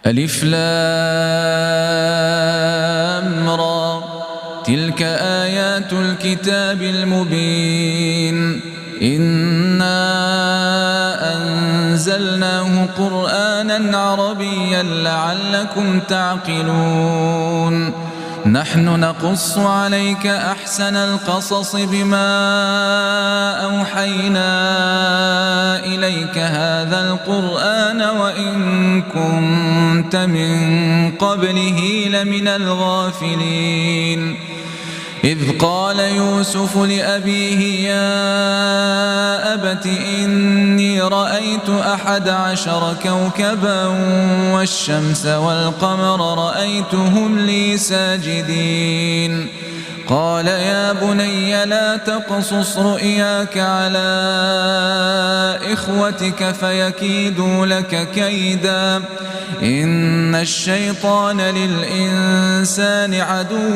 ألف لام را تلك آيات الكتاب المبين إنا أنزلناه قرآنا عربيا لعلكم تعقلون نحن نقص عليك أحسن القصص بما أوحينا إليك هذا القرآن وإن كنت من قبله لمن الغافلين إذ قال يوسف لأبيه يا أبت إني رأيت 11 كوكبا والشمس والقمر رأيتهم لي ساجدين قال يا بني لا تقصص رؤياك على إخوتك فيكيدوا لك كيدا إن الشيطان للإنسان عدو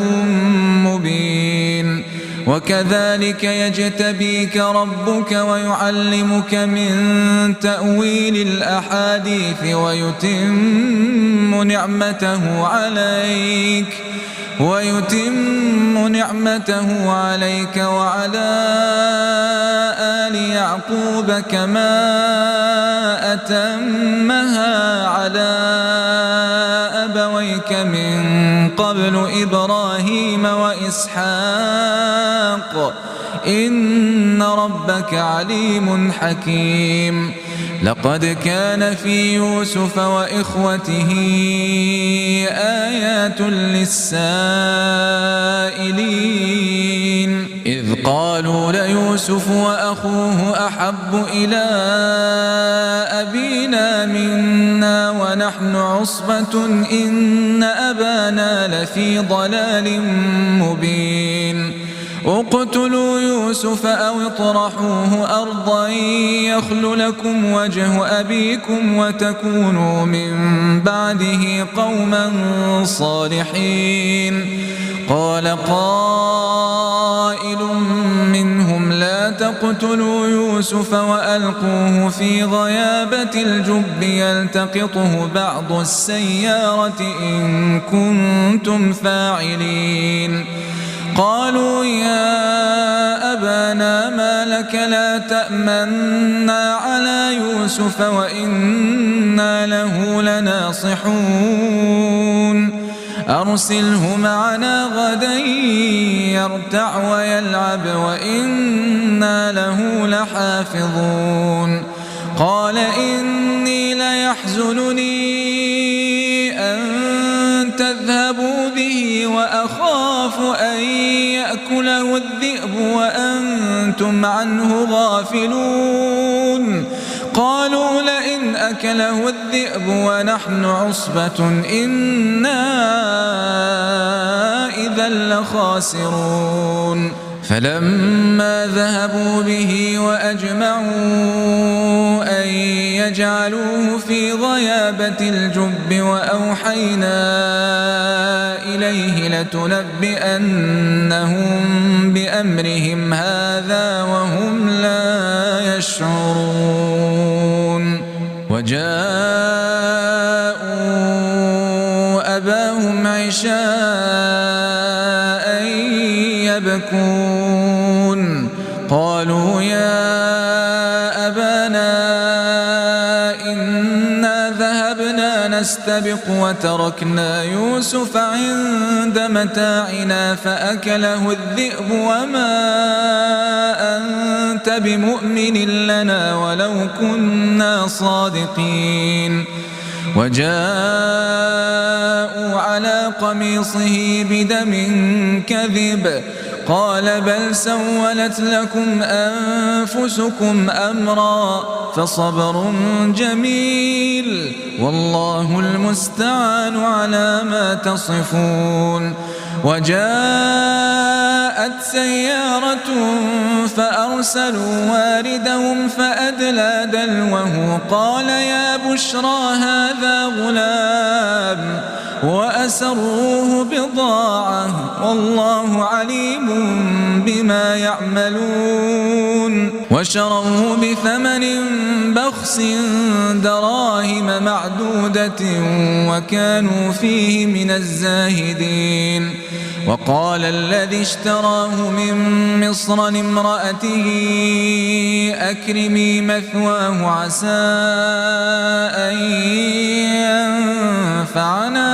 مبين وكذلك يجتبيك ربك ويعلمك من تأويل الأحاديث ويتم نعمته عليك وعلى آل يعقوب كما أتمها على أبويك من قبل إبراهيم وإسحاق إن ربك عليم حكيم لقد كان في يوسف وإخوته آيات للسائلين إذ قالوا ليوسف وأخوه أحب إلى أبينا منا ونحن عصبة إن أبانا لفي ضلال مبين اقتلوا يوسف أو اطرحوه أرضا يخل لكم وجه أبيكم وتكونوا من بعده قوما صالحين قال قائل منهم لا تقتلوا يوسف وألقوه في غيابة الجب يلتقطه بعض السيارة إن كنتم فاعلين قالوا يا أبانا ما لك لا تأمنا على يوسف وإنا له لناصحون أرسله معنا غدا يرتع ويلعب وإنا له لحافظون قال إني ليحزنني أن تذهبوا به وأخاف أن يأكله الذئب وأنتم عنه غافلون قالوا لئن أكله الذئب ونحن عصبة إنا إذا لخاسرون فلما ذهبوا به وأجمعوا أن يجعلوه في غيابة الجب وأوحينا إليه لتنبئنهم بأمرهم هذا وهم لا يشعرون وجاءوا أباهم عشاء يبكون قالوا يا أبانا إنا ذهبنا نستبق وتركنا يوسف عند متاعنا فأكله الذئب وما أنت بمؤمن لنا ولو كنا صادقين وجاءوا على قميصه بدم كذب قال بل سولت لكم أنفسكم أمرا فصبر جميل والله المستعان على ما تصفون وجاءت سيارة فأرسلوا واردهم فأدلى دلوه قال يا بشرى هذا غلام وأسروه بضاعة والله عليم بما يعملون وشروه بثمن بخس دراهم معدودة وكانوا فيه من الزاهدين. وقال الذي اشتراه من مصر لامرأته أكرمي مثواه عسى أن ينفعنا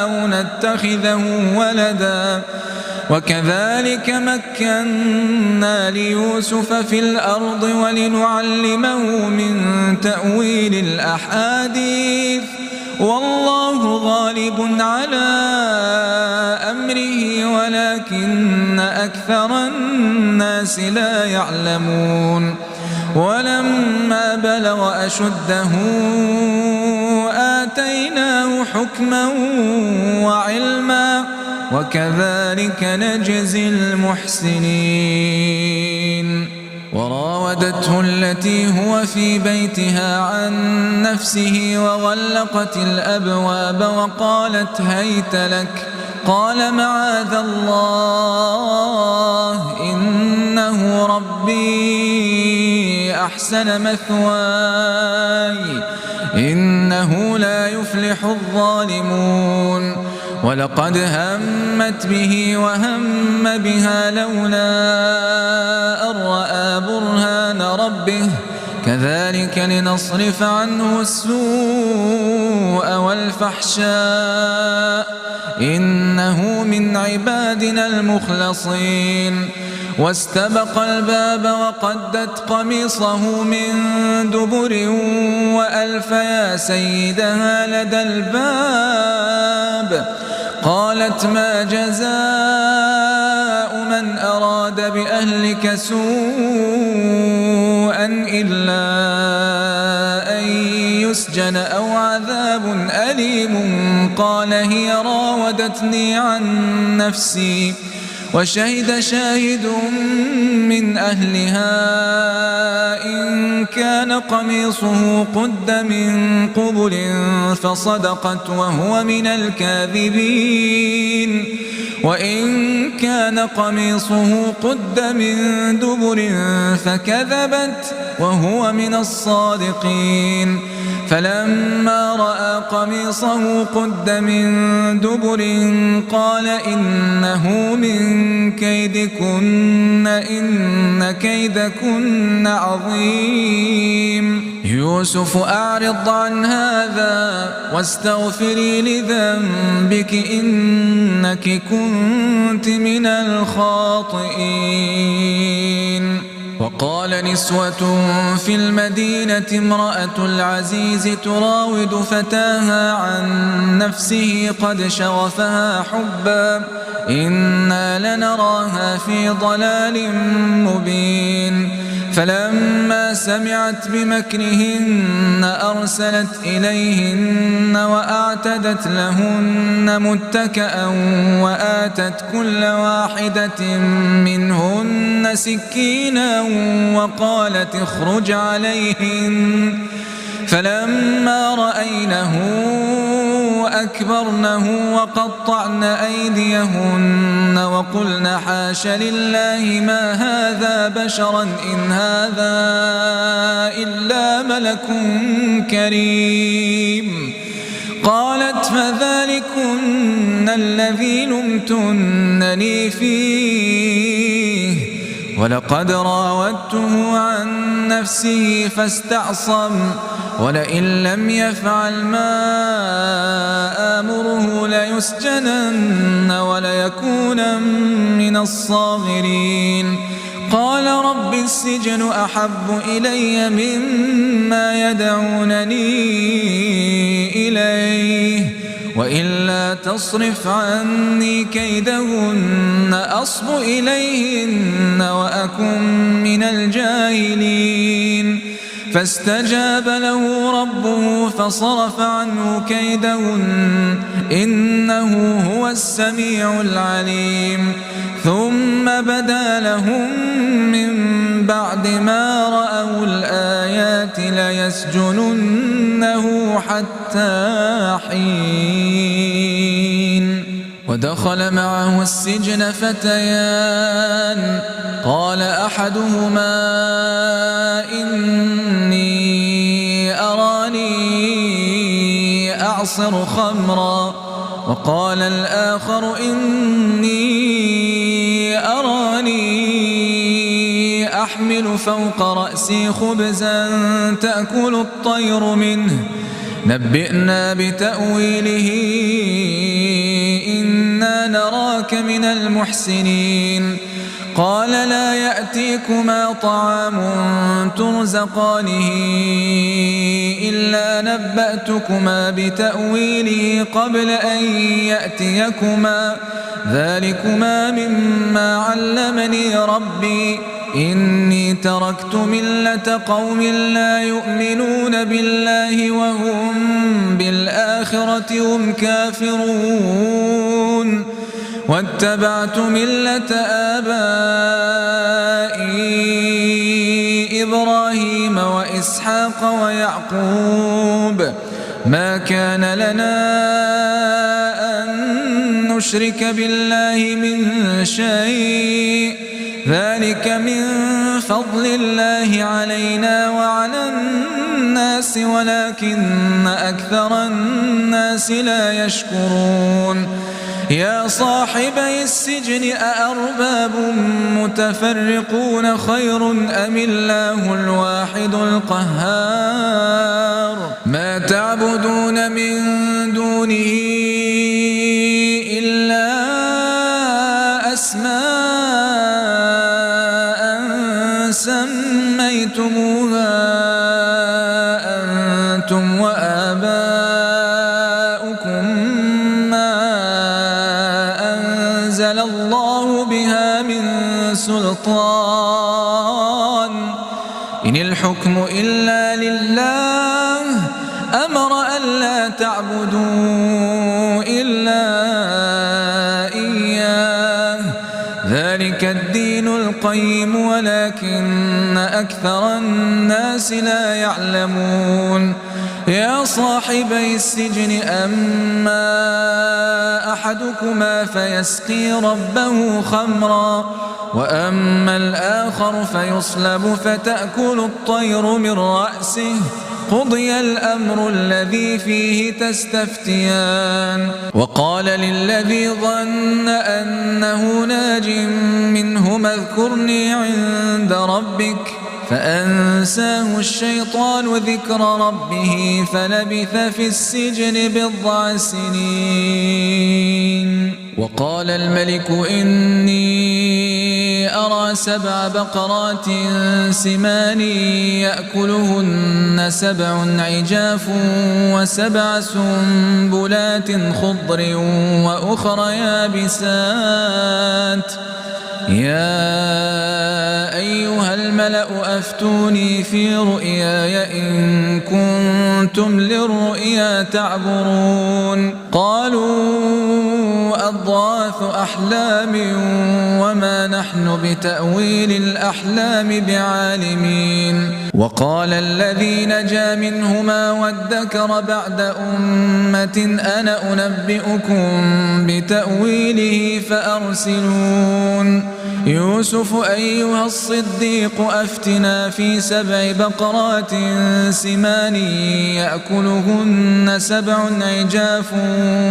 أو نتخذه ولدا وكذلك مكنا ليوسف في الأرض ولنعلمه من تأويل الأحاديث والله غالب على أمره ولكن أكثر الناس لا يعلمون. ولما بلغ أشده آتيناه حكما وعلما وكذلك نجزي المحسنين. وراودته التي هو في بيتها عن نفسه وغلقت الأبواب وقالت هيت لك قال معاذ الله إنه ربي أحسن مثواي إنه لا يفلح الظالمون. ولقد همت به وهم بها لولا أن رأى برهان ربه كذلك لنصرف عنه السوء والفحشاء إنه من عبادنا المخلصين. واستبق الباب وقدت قميصه من دبر وألف يا سيدها لدى الباب قالت ما جزاء من أراد بأهلك سوءا إلا أن يسجن أو عذاب أليم قال هي راودتني عن نفسي وشهد شاهد من أهلها إن كان قميصه قد من قبل فصدقت وهو من الكاذبين وإن كان قميصه قد من دبر فكذبت وهو من الصادقين. فلما رأى قميصه قد من دبر قال إنه من كيدكن إن كيدكن عظيم. يوسف أعرض عن هذا واستغفري لذنبك إنك كنت من الخاطئين. وقال نسوة في المدينة امرأة العزيز تراود فتاها عن نفسه قد شغفها حبا إنا لنراها في ضلال مبين. فلما سمعت بمكرهن أرسلت إليهن وأعتدت لهن متكأ وآتت كل واحدة منهن سكينا وقالت اخرج عليهن. فلما رأينه أكبرنه وقطعن أيديهن وقلن حاش لله ما هذا بشرا إن هذا إلا ملك كريم. قالت فذلكن الذي لمتنني فيه ولقد راودته عن نفسه فاستعصم ولئن لم يفعل ما آمره ليسجنن وليكون من الصاغرين. قال رب السجن أحب إلي مما يدعونني إليه وإلا تصرف عني كيدهن أصب إليهن وأكن من الجاهلين. فاستجاب له ربه فصرف عنه كيدهن إنه هو السميع العليم. ثم بدا لهم من بعد ما رأوا الآيات ليسجننه حتى حين. ودخل معه السجن فتيان قال أحدهما إني أراني أعصر خمرا وقال الآخر إني أراني أحمل فوق رأسي خبزا تأكل الطير منه نبئنا بتأويله إنا نراك من المحسنين قال لا يأتيكما طعام ترزقانه إلا نبأتكما بتأويله قبل أن يأتيكما ذلكما مما علمني ربي إني تركت ملة قوم لا يؤمنون بالله وهم بالآخرة هم كافرون واتبعت ملة آبائي إبراهيم وإسحاق ويعقوب ما كان لنا أن نشرك بالله من شيء ذلك من فضل الله علينا وعلى الناس ولكن أكثر الناس لا يشكرون يا صاحبي السجن أأرباب متفرقون خير أم الله الواحد القهار ما تعبدون من دونه إلا أسماء سميتموها أنتم وآباؤكم ما أنزل الله بها من سلطان إن الحكم إلا لله أمر ألا تعبدوا إلا إياه ذلك الدين القيم ولكن أكثر الناس لا يعلمون يا صاحبي السجن أما أحدكما فيسقي ربه خمرا وأما الآخر فيصلب فتأكل الطير من رأسه قضي الأمر الذي فيه تستفتيان وقال للذي ظن أنه ناج منهما اذكرني عند ربك فأنساه الشيطان ذكر ربه فلبث في السجن بضع سنين وقال الملك إني أرى 7 بقرات سمان يأكلهن 7 عجاف و7 سنبلات خضر وأخر يابسات يا أيها الملأ أفتوني في رؤياي إن كنتم للرؤيا تعبرون قالوا أضغاث أحلام وما نحن بتأويل الأحلام بعالمين وقال الذي نجا منهما وادكر بعد أمة أنا أنبئكم بتأويله فأرسلون يوسف أيها الصديق أفتنا في 7 بقرات سمان يأكلهن 7 عجاف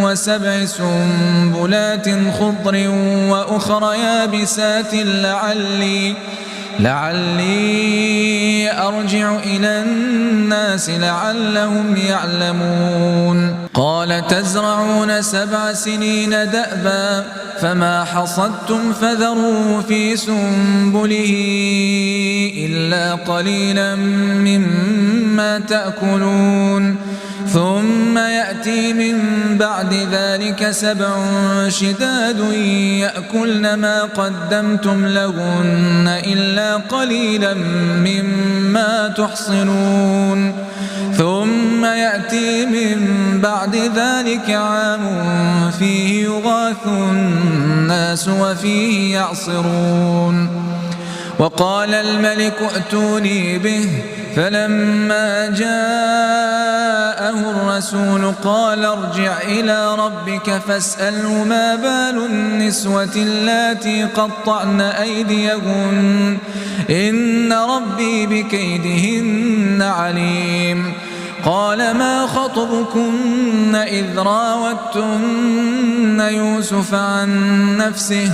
و7 سنبلات خضر وأخر يابسات لعلي أرجع إلى الناس لعلهم يعلمون قال تزرعون 7 سنين دأبا فما حصدتم فذروه في سنبله إلا قليلا مما تأكلون ثم يأتي من بعد ذلك 7 شداد يأكلن ما قدمتم لهن إلا قليلا مما تحصنون ثم يأتي من بعد ذلك عام فيه يغاث الناس وفيه يعصرون وقال الملك ائتوني به فلما جاءه الرسول قال ارجع إلى ربك فاسأله ما بال النسوة اللاتي قطعن أيديهن إن ربي بكيدهن عليم. قال ما خطبكن إذ راوتن يوسف عن نفسه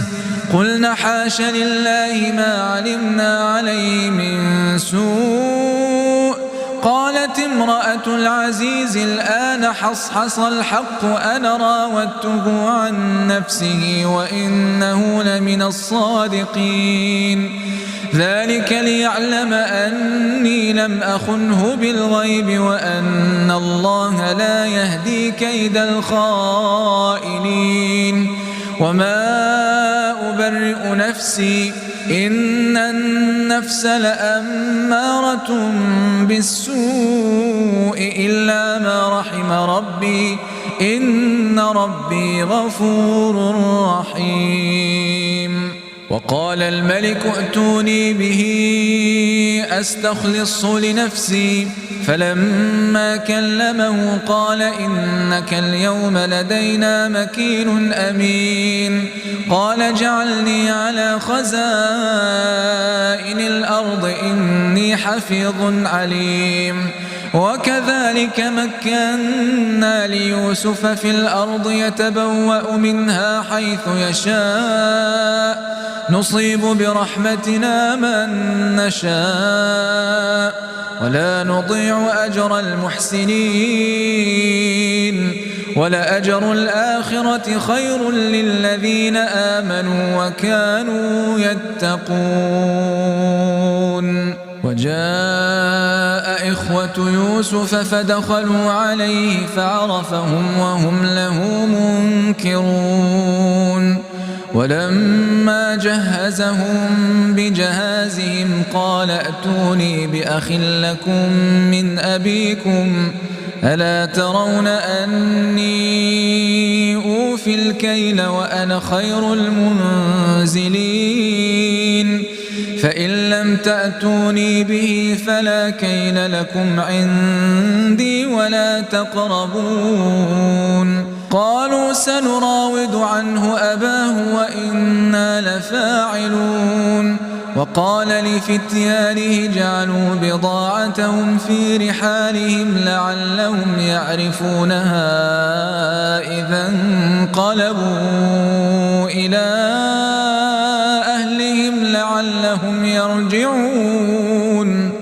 قلن حاش لله ما علمنا عليه من سوء. قالت امرأة العزيز الآن حصحص الحق أنا راودته عن نفسه وإنه لمن الصادقين. ذلك ليعلم أني لم أخنه بالغيب وأن الله لا يهدي كيد الخائنين. وما أبرئ نفسي إن النفس لأمارة بالسوء إلا ما رحم ربي إن ربي غفور رحيم. وقال الملك ائتوني به أستخلصه لنفسي فلما كلمه قال إنك اليوم لدينا مكين أمين. قال اجعلني على خزائن الأرض إني حفيظ عليم. وكذلك مكنا ليوسف في الأرض يتبوأ منها حيث يشاء نصيب برحمتنا من نشاء ولا نضيع أجر المحسنين. ولأجر الآخرة خير للذين آمنوا وكانوا يتقون. وجاء إخوة يوسف فدخلوا عليه فعرفهم وهم له منكرون. ولما جهزهم بجهازهم قال ائتوني بأخ لكم من أبيكم ألا ترون أني أوفي الكيل وأنا خير المنزلين. فإن لم تأتوني به فلا كيل لكم عندي ولا تقربون. قالوا سنراود عنه أباه وإنا لفاعلون. وقال لفتيانه جعلوا بضاعتهم في رحالهم لعلهم يعرفونها إذا انقلبوا إلى أهلهم لعلهم يرجعون.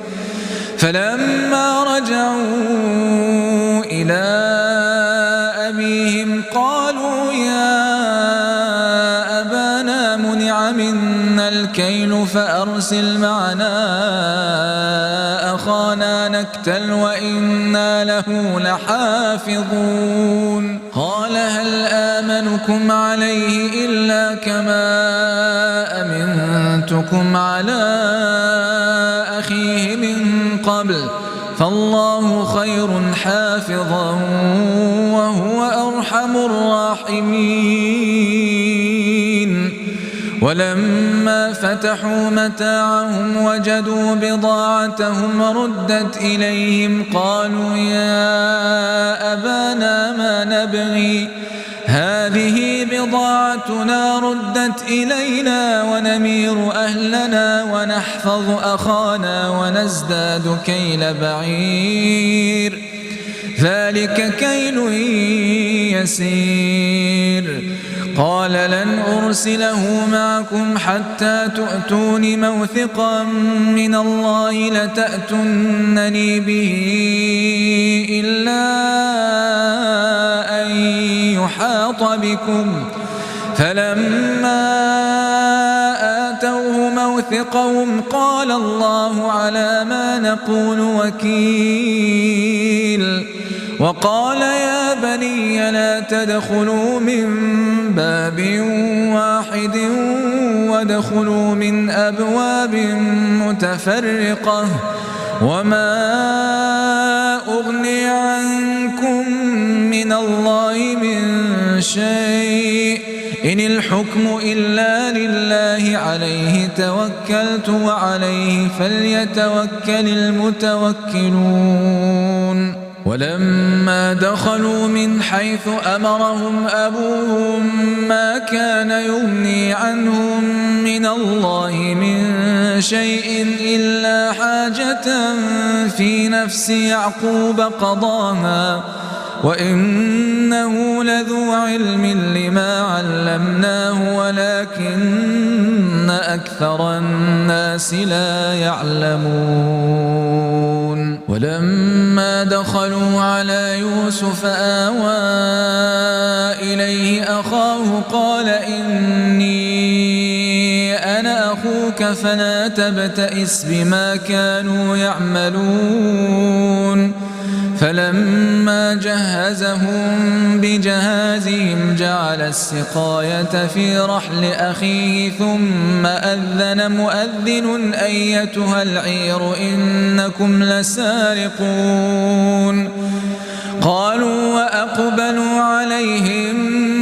فلما رجعوا إلى أبيهم قالوا يا أبانا منع منا الكيل فأرسل معنا أخانا نكتل وإنا له لحافظون. قال هل آمنكم عليه إلا كما أمنتكم على أخيه من قبل فالله خير حافظا وهو أرحم الراحمين. ولما فتحوا متاعهم وجدوا بضاعتهم ردت إليهم قالوا يا أبانا ما نبغي هذه بضاعتنا ردت إلينا ونمير أهلنا ونحفظ أخانا ونزداد كيل بعير ذلك كيل يسير. قال لن أرسله معكم حتى تؤتون موثقا من الله لتأتونني به إلا أن يحاط بكم. فلما آتوه موثقهم قال الله على ما نقول وكيل. وقال يا بني لا تدخلوا من باب واحد وادخلوا من أبواب متفرقة وما أغني عنكم من الله من شيء إن الحكم إلا لله عليه توكلت وعليه فليتوكل المتوكلون ولما دخلوا من حيث أمرهم أبوهم ما كان يغني عنهم من الله من شيء إلا حاجة في نفس يعقوب قضاها وإنه لذو علم لما علمناه ولكن أكثر الناس لا يعلمون ولما دخلوا على يوسف آوى إليه أخاه قال إني أنا أخوك فلا تبتئس بما كانوا يعملون فلما جهزهم بجهازهم جعل السقاية في رحل أخيه ثم أذن مؤذن أيتها العير إنكم لسارقون قالوا وأقبلوا عليهم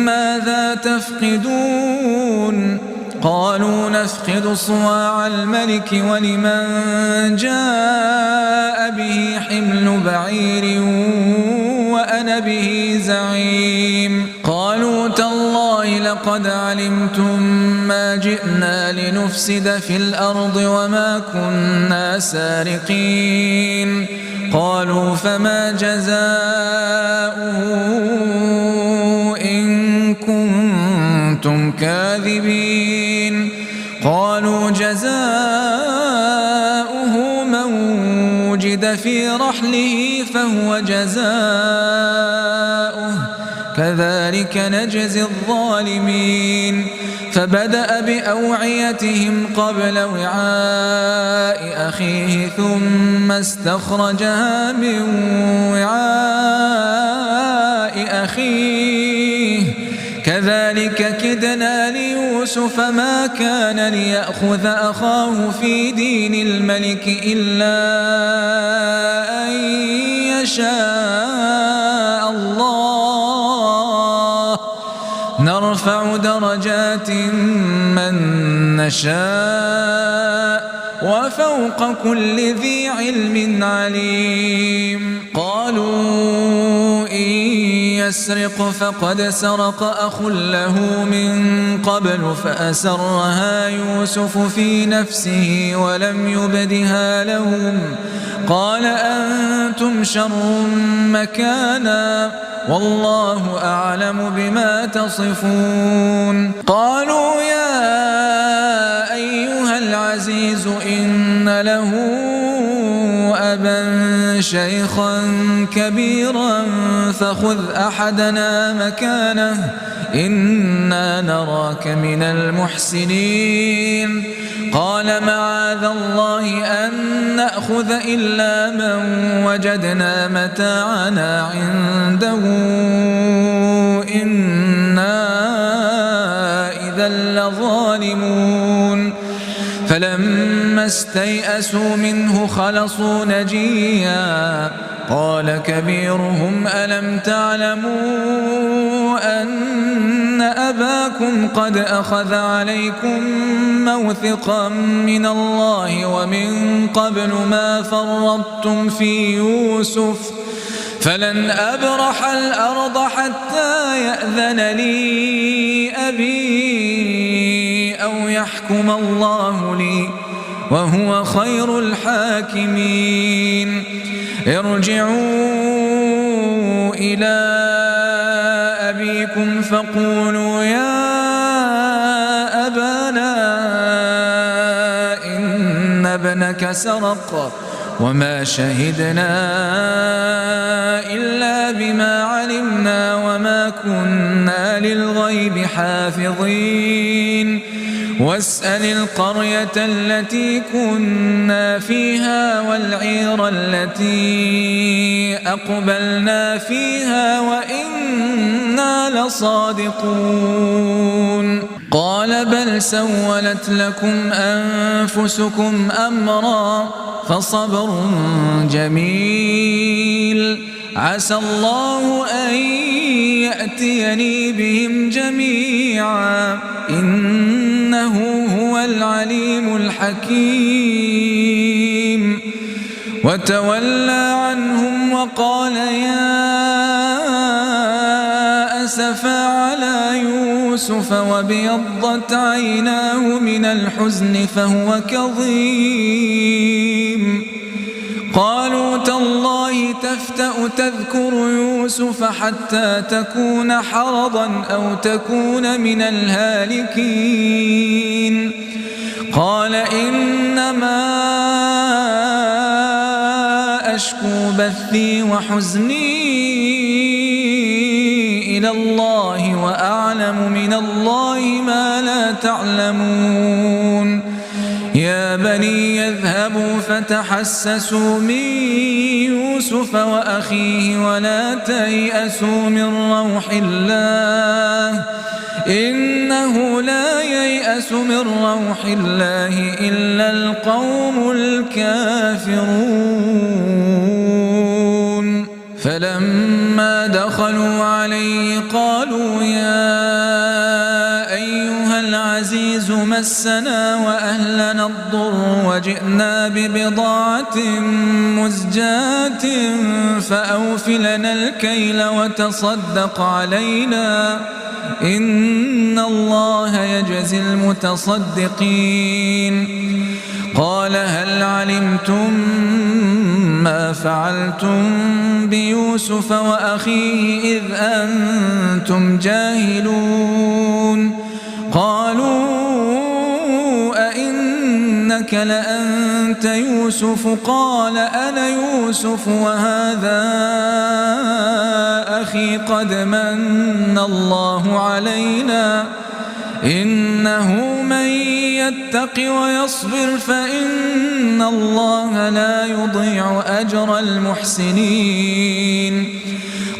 ماذا تفقدون قالوا نفقد صواع الملك ولمن جاء به حمل بعير وأنا به زعيم قالوا تالله لقد علمتم ما جئنا لنفسد في الأرض وما كنا سارقين قالوا فما جزاؤه إن كنتم كاذبين قالوا جزاؤه من وجد في رحله فهو جزاؤه كذلك نجزي الظالمين فبدأ بأوعيتهم قبل وعاء أخيه ثم استخرجها من وعاء أخيه كذلك كدنا ليوسف ما كان ليأخذ أخاه في دين الملك إلا أن يشاء الله نرفع درجات من نشاء وفوق كل ذي علم عليم قالوا إن يسرق فقد سرق أخ له من قبل فأسرها يوسف في نفسه ولم يبدها لهم قال أنتم شر مكانا والله أعلم بما تصفون قالوا يا أيها العزيز إن له أبا شيخا كبيرا فخذ أحدنا مكانه إنا نراك من المحسنين قال معاذ الله أن نأخذ إلا من وجدنا متاعنا عنده إنا إذا لظالمون فلما استيئسوا منه خلصوا نجيا قال كبيرهم ألم تعلموا أن أباكم قد أخذ عليكم موثقا من الله ومن قبل ما فرطتم في يوسف فلن أبرح الأرض حتى يأذن لي أبي أو يحكم الله لي وهو خير الحاكمين ارجعوا إلى أبيكم فقولوا يا أبانا إن ابنك سرق وما شهدنا إلا بما علمنا وما كنا للغيب حافظين واسأل القرية التي كنا فيها والعير التي أقبلنا فيها وإنا لصادقون قال بل سولت لكم أنفسكم أمرا فصبر جميل عسى الله أن يأتيني بهم جميعا إنه هو العليم الحكيم. وتولى عنهم وقال يا أسفا على يوسف وابيضت عيناه من الحزن فهو كظيم. قالوا تالله تفتأ تذكر يوسف حتى تكون حرضا أو تكون من الهالكين. قال إنما أشكو بثي وحزني إلى الله وأعلم من الله ما لا تعلمون. يا بني يذهبوا فتحسسوا من يوسف وأخيه ولا تيأسوا من روح الله إنه لا ييأس من روح الله إلا القوم الكافرون. فلما دخلوا عليه قالوا يا أيها العزيز مسنا وأهلنا الضر وجئنا ببضاعة مزجاة فأوف لنا الكيل وتصدق علينا إن الله يجزي المتصدقين. قال هل علمتم ما فعلتم بيوسف وأخيه إذ أنتم جاهلون؟ قالوا أئنك لأنت يوسف؟ قال أنا يوسف وهذا أخي قد من الله علينا إنه من يتق ويصبر فإن الله لا يضيع أجر المحسنين.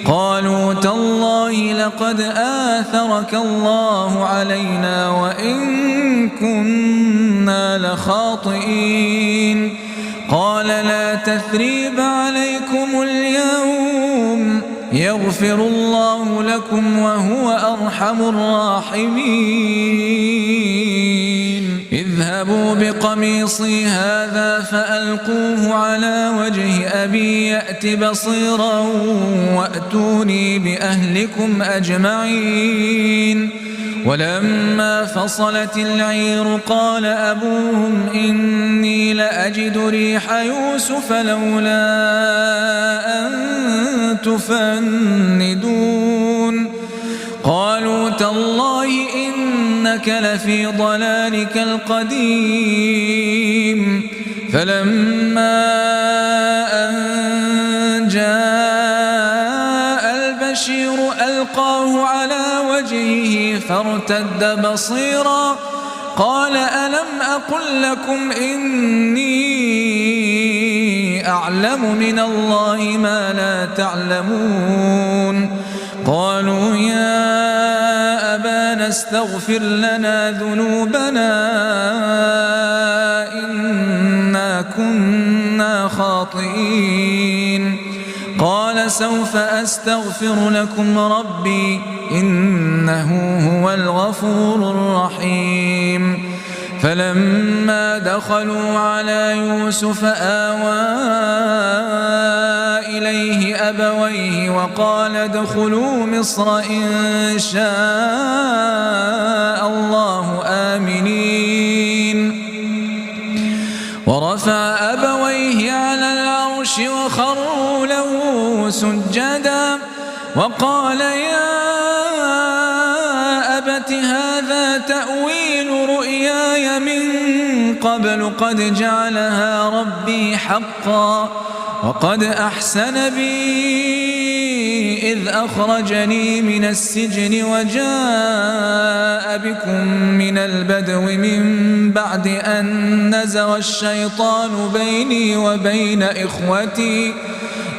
قالوا تالله لقد آثرك الله علينا وإن كنا لخاطئين. قال لا تثريب عليكم اليوم يغفر الله لكم وهو أرحم الراحمين. اذهبوا بقميصي هذا فألقوه على وجه أبي يأت بصيرا وأتوني بأهلكم أجمعين. ولما فصلت العير قال أبوهم إني لأجد ريح يوسف لولا أن تفندون. قالوا تالله إنك لفي ضلالك القديم. فلما أن جاء البشير ألقاه على وجهه فارتد بصيرا قال ألم أقل لكم إني أعلم من الله ما لا تعلمون؟ قالوا يا أبانا استغفر لنا ذنوبنا إنا كنا خاطئين. قال سوف أستغفر لكم ربي إنه هو الغفور الرحيم. فلما دخلوا على يوسف آوى إليه أبويه وقال ادخلوا مصر إن شاء الله آمنين. ورفع أبويه على العرش وخروا له سجدا وقال يا أبت هذا تأويل رؤياي من قبل قد جعلها ربي حقا وقد أحسن بي إذ أخرجني من السجن وجاء بكم من البدو من بعد أن نزغ الشيطان بيني وبين إخوتي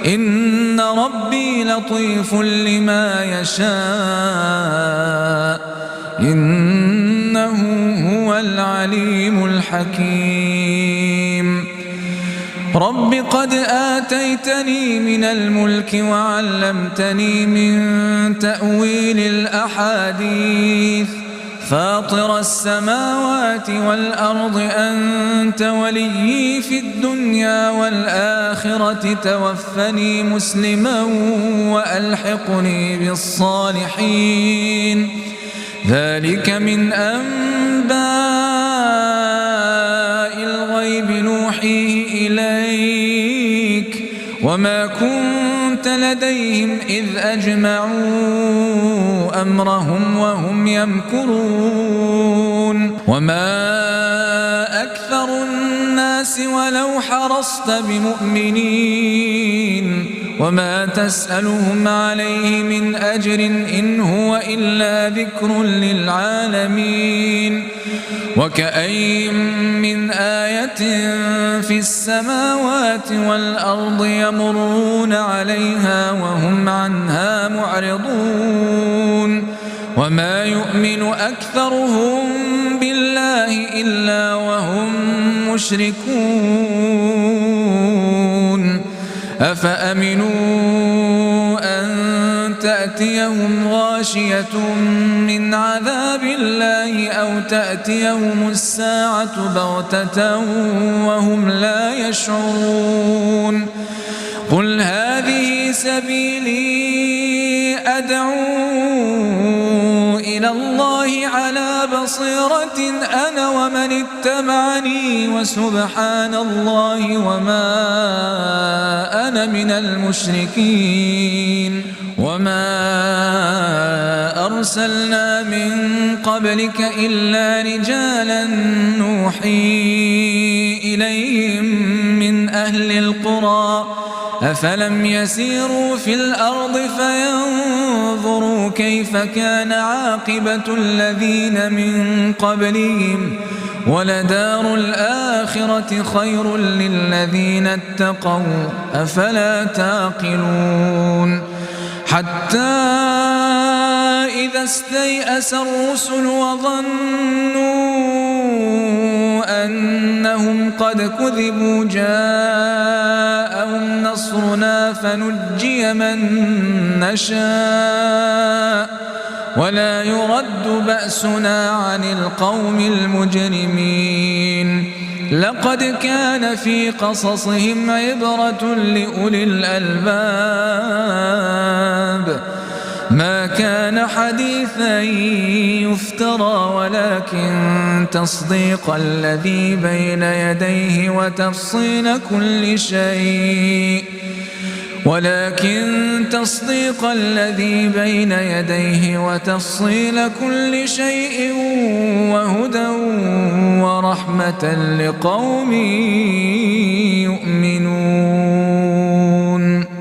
إن ربي لطيف لما يشاء إنه هو العليم الحكيم. رب قد آتيتني من الملك وعلمتني من تأويل الأحاديث فاطر السماوات والأرض أنت وليي في الدنيا والآخرة توفني مسلما وألحقني بالصالحين ذلك من أنباء الغيب نوحيه إليك وما كنت لديهم إذ أجمعوا أمرهم وهم يمكرون وما أكثر الناس ولو حرصت بمؤمنين وما تسألهم عليه من أجر إن هو إلا ذكر للعالمين وكأين من آية في السماوات والأرض يمرون عليها وهم عنها معرضون وما يؤمن أكثرهم بالله إلا وهم مشركون أفأمنوا أن تأتيهم غاشية من عذاب الله أو تأتيهم الساعة بغتة وهم لا يشعرون قل هذه سبيلي أدعو إلى الله على بصيرة أنا ومن اتبعني وسبحان الله وما أنا من المشركين وما أرسلنا من قبلك إلا رجالا نوحي إليهم من أهل القرى أفلم يسيروا في الأرض فينظروا كيف كان عاقبة الذين من قبلهم ولدار الآخرة خير للذين اتقوا أفلا تعقلون حتى إذا استيأس الرسل وظنوا أنهم قد كذبوا جاءهم نصرنا فنجي من نشاء ولا يرد بأسنا عن القوم المجرمين لقد كان في قصصهم عبرة لأولي الألباب ما كان حديثا يفترى ولكن تصديق الذي بين يديه وتفصيل كل شيء وهدى ورحمة لقوم يؤمنون